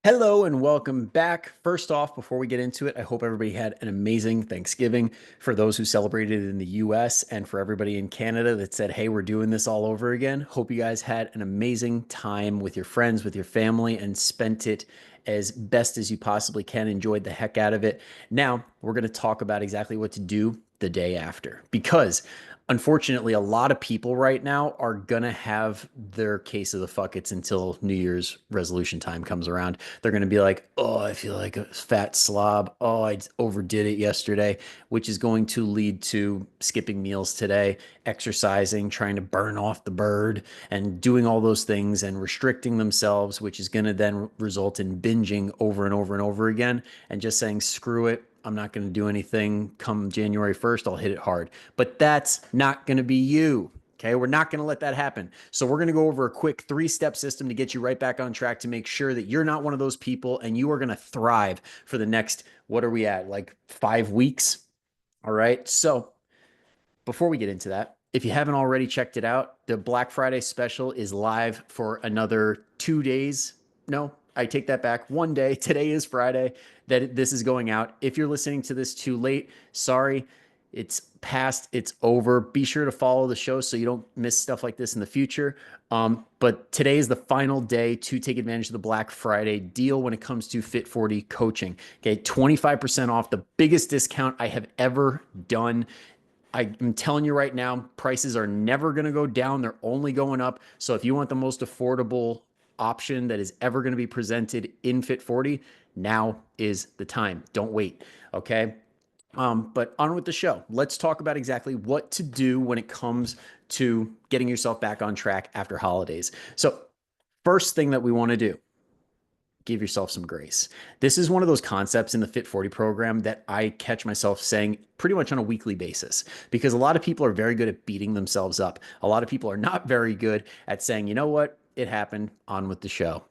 Hello and welcome back. First off, before we get into it, I hope everybody had an amazing Thanksgiving. For those who celebrated in the US and for everybody in Canada that said, hey, we're doing this all over again, hope you guys had an amazing time with your friends, with your family, and spent it as best as you possibly can. Enjoyed the heck out of it. Now, we're going to talk about exactly what to do the day after because unfortunately, a lot of people right now are gonna have their case of the fuckets until New Year's resolution time comes around. They're gonna be like, oh, I feel like a fat slob. Oh, I overdid it yesterday, which is going to lead to skipping meals today, exercising, trying to burn off the bird, and doing all those things and restricting themselves, which is gonna then result in binging over and over and over again and just saying, screw it. I'm not going to do anything come January 1st. I'll hit it hard. But that's not going to be you. Okay. We're not going to let that happen. So we're going to go over a quick 3-step system to get you right back on track to make sure that you're not one of those people and you are going to thrive for the next, what are we at? Like 5 weeks. All right. So before we get into that, if you haven't already checked it out, the Black Friday special is live for another 2 days. No, I take that back. One day. Today is Friday that this is going out. If you're listening to this too late, sorry. It's past, it's over. Be sure to follow the show so you don't miss stuff like this in the future. But today is the final day to take advantage of the Black Friday deal when it comes to Fit 40 coaching. Okay, 25% off, the biggest discount I have ever done. I'm telling you right now, prices are never going to go down. They're only going up. So if you want the most affordable option that is ever going to be presented in Fit 40, now is the time. Don't wait. Okay. But on with the show. Let's talk about exactly what to do when it comes to getting yourself back on track after holidays. So, first thing that we want to do, give yourself some grace. This is one of those concepts in the Fit 40 program that I catch myself saying pretty much on a weekly basis because a lot of people are very good at beating themselves up. A lot of people are not very good at saying, you know what, it happened, on with the show.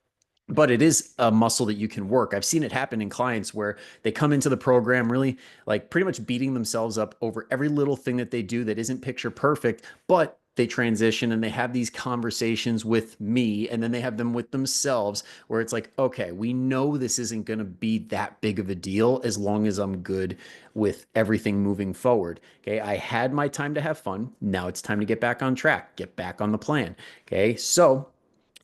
But it is a muscle that you can work. I've seen it happen in clients where they come into the program really like pretty much beating themselves up over every little thing that they do that isn't picture perfect, but they transition and they have these conversations with me and then they have them with themselves where it's like, okay, we know this isn't going to be that big of a deal as long as I'm good with everything moving forward. Okay. I had my time to have fun. Now it's time to get back on track, get back on the plan. Okay. So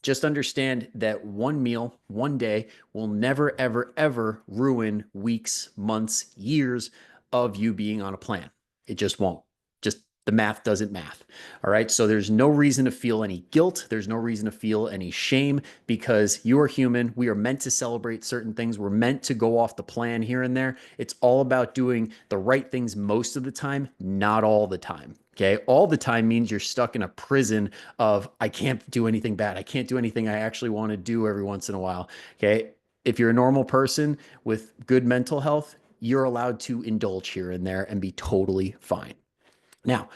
just understand that one meal, one day will never, ever, ever ruin weeks, months, years of you being on a plan. It just won't. Just the math doesn't math. All right. So there's no reason to feel any guilt. There's no reason to feel any shame because you are human. We are meant to celebrate certain things. We're meant to go off the plan here and there. It's all about doing the right things most of the time, not all the time. Okay. All the time means you're stuck in a prison of, I can't do anything bad. I can't do anything I actually want to do every once in a while. Okay. If you're a normal person with good mental health, you're allowed to indulge here and there and be totally fine. Now,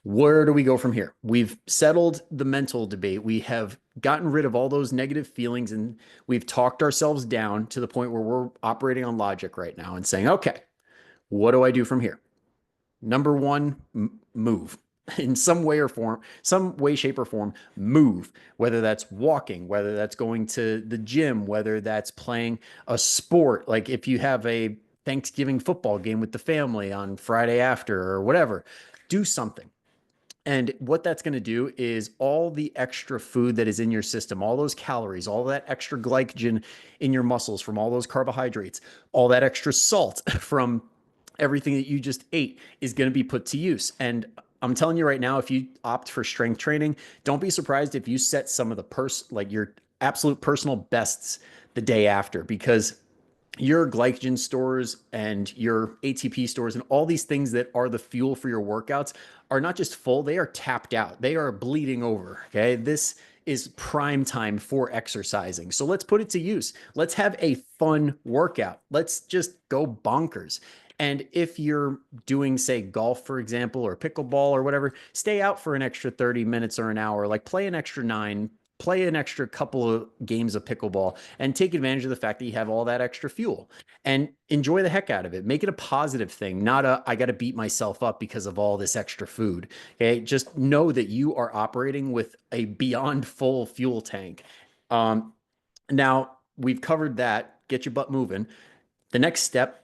where do we go from here? We've settled the mental debate. We have gotten rid of all those negative feelings and we've talked ourselves down to the point where we're operating on logic right now and saying, okay, what do I do from here? Number one, move in some way or form, some way, shape, or form, move, whether that's walking, whether that's going to the gym, whether that's playing a sport. Like if you have a Thanksgiving football game with the family on Friday after or whatever, do something. And what that's going to do is all the extra food that is in your system, all those calories, all that extra glycogen in your muscles from all those carbohydrates, all that extra salt from everything that you just ate is going to be put to use. And I'm telling you right now, if you opt for strength training, don't be surprised if you set some of the like your absolute personal bests the day after, because your glycogen stores and your ATP stores and all these things that are the fuel for your workouts are not just full, they are tapped out. They are bleeding over. Okay. This is prime time for exercising. So let's put it to use. Let's have a fun workout. Let's just go bonkers. And if you're doing, say, golf, for example, or pickleball or whatever, stay out for an extra 30 minutes or an hour, like play an extra 9, play an extra couple of games of pickleball and take advantage of the fact that you have all that extra fuel and enjoy the heck out of it. Make it a positive thing, not a, I got to beat myself up because of all this extra food. Okay. Just know that you are operating with a beyond full fuel tank. Now, we've covered that. Get your butt moving. The next step,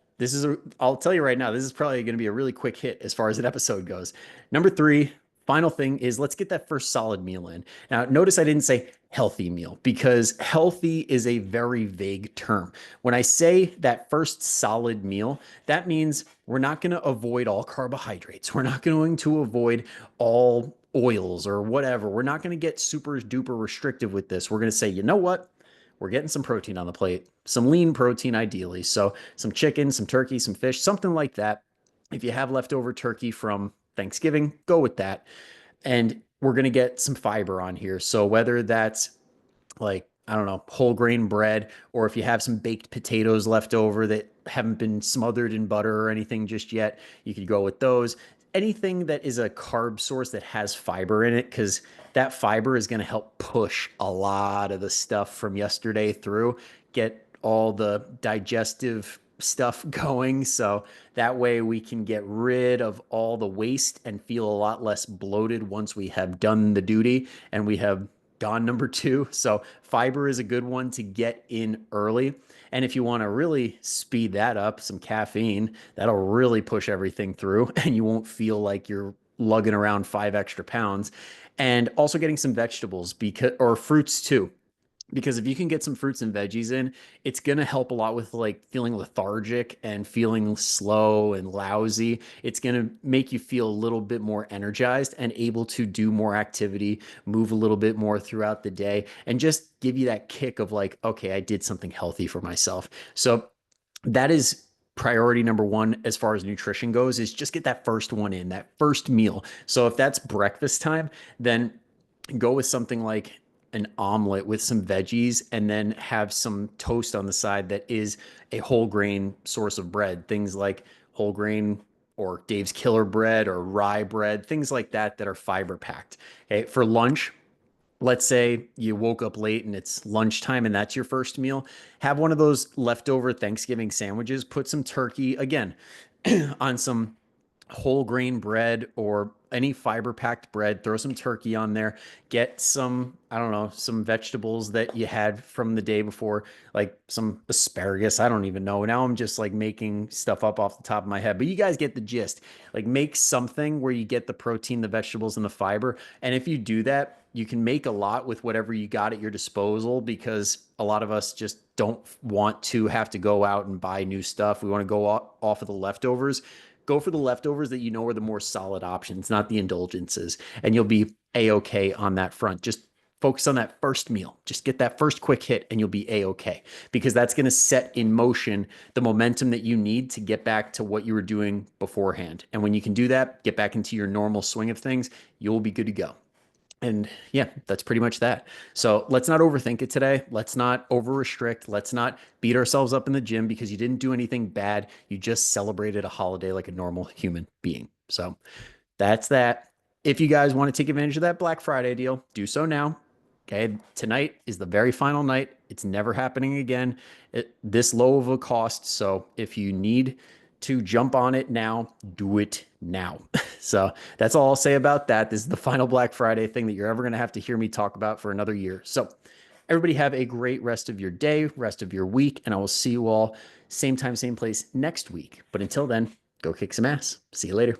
I'll tell you right now, this is probably going to be a really quick hit as far as an episode goes. Number three, final thing is let's get that first solid meal in. Now, notice I didn't say healthy meal because healthy is a very vague term. When I say that first solid meal, that means we're not going to avoid all carbohydrates. We're not going to avoid all oils or whatever. We're not going to get super duper restrictive with this. We're going to say, you know what? We're getting some protein on the plate, some lean protein ideally. So some chicken, some turkey, some fish, something like that. If you have leftover turkey from Thanksgiving, go with that. And we're going to get some fiber on here. So whether that's like, I don't know, whole grain bread, or if you have some baked potatoes left over that haven't been smothered in butter or anything just yet, you could go with those. Anything that is a carb source that has fiber in it, because that fiber is going to help push a lot of the stuff from yesterday through, get all the digestive stuff going. So that way we can get rid of all the waste and feel a lot less bloated once we have done the duty and we have gone number two. So fiber is a good one to get in early. And if you want to really speed that up, some caffeine, that'll really push everything through and you won't feel like you're lugging around 5 extra pounds. And also getting some vegetables or fruits too, because if you can get some fruits and veggies in, it's going to help a lot with like feeling lethargic and feeling slow and lousy. It's going to make you feel a little bit more energized and able to do more activity, move a little bit more throughout the day, and just give you that kick of like, okay, I did something healthy for myself. So that is priority number one as far as nutrition goes, is just get that first one in, that first meal. So if that's breakfast time, then go with something like an omelet with some veggies and then have some toast on the side that is a whole grain source of bread. Things like whole grain or Dave's Killer bread or rye bread, things like that that are fiber packed. Okay. For lunch, let's say you woke up late and it's lunchtime and that's your first meal, have one of those leftover Thanksgiving sandwiches, put some turkey again on some whole grain bread or any fiber packed bread, throw some turkey on there, get some, I don't know, some vegetables that you had from the day before, like some asparagus. I don't even know. Now I'm just like making stuff up off the top of my head, but you guys get the gist. Like make something where you get the protein, the vegetables, and the fiber. And if you do that, you can make a lot with whatever you got at your disposal, because a lot of us just don't want to have to go out and buy new stuff. We want to go off of the leftovers. Go for the leftovers that you know are the more solid options, not the indulgences, and you'll be a-okay on that front. Just focus on that first meal. Just get that first quick hit and you'll be a-okay, because that's going to set in motion the momentum that you need to get back to what you were doing beforehand. And when you can do that, get back into your normal swing of things, you'll be good to go. And yeah, that's pretty much that. So let's not overthink it today. Let's not over restrict. Let's not beat ourselves up in the gym because you didn't do anything bad. You just celebrated a holiday like a normal human being. So that's that. If you guys want to take advantage of that Black Friday deal, do so now. Okay. Tonight is the very final night. It's never happening again this low of a cost. So if you need to jump on it now, do it now. So that's all I'll say about that. This is the final Black Friday thing that you're ever going to have to hear me talk about for another year. So everybody have a great rest of your day, rest of your week, and I will see you all same time, same place next week. But until then, go kick some ass. See you later.